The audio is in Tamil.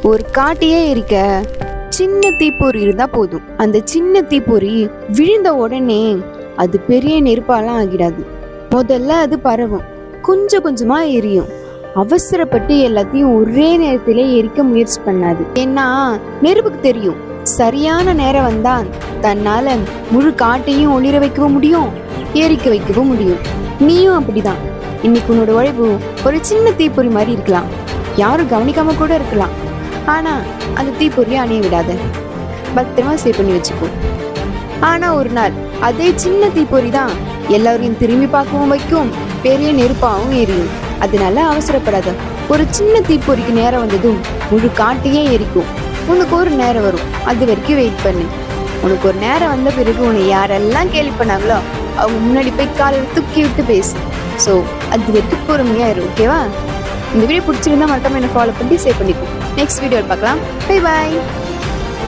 ஒரு காட்டையே எரிக்க சின்ன தீப்பொறி இருந்தா போதும். அந்த சின்ன தீப்பொறி விழுந்த உடனே அது பெரிய நெருப்பாலாம் ஆகிடாது. முதல்ல அது பரவும், கொஞ்சம் கொஞ்சமா எரியும். அவசரப்பட்டு எல்லாத்தையும் ஒரே நேரத்திலே எரிக்க முயற்சி பண்ணாது. ஏன்னா நெருப்புக்கு தெரியும், சரியான நேரம் வந்தா தன்னால முழு காட்டையும் ஒளிர வைக்கவும் முடியும், எரிக்க வைக்கவும் முடியும். நீயும் அப்படிதான். இன்னைக்கு உன்னோட உழைப்பு ஒரு சின்ன தீப்பொறி மாதிரி இருக்கலாம், யாரும் கவனிக்காம கூட இருக்கலாம். ஆனா அந்த தீப்பொறியை அணைய விடாத, பத்திரமா சேவ் பண்ணி வச்சுக்கோ. ஆனா ஒரு நாள் அதே சின்ன தீப்பொறி தான் எல்லாரையும் திரும்பி பார்க்கவும் வைக்கும், பெரிய நெருப்பாகவும் எரியும். அதனால அவசரப்படாத. ஒரு சின்ன தீப்பொறிக்கு நேரம் வந்ததும் முழு காட்டையே எரிக்கும். உனக்கு ஒரு நேரம் வரும், அது வரைக்கும் வெயிட் பண்ணு. உனக்கு ஒரு நேரம் வந்த பிறகு உன்னை யாரெல்லாம் கேள்வி பண்ணாங்களோ அவங்க முன்னாடி போய் காலையில் தூக்கி விட்டு பேசு. ஸோ அது வரைக்கும் பொறுமையா இரு, ஓகேவா? இந்த வீடியோ பிடிச்சிருந்தா மறக்காம என்ன ஃபாலோ பண்ணி சேவ் பண்ணிக்கோ. நெக்ஸ்ட் வீடியோவில் பார்க்கலாம். Bye bye.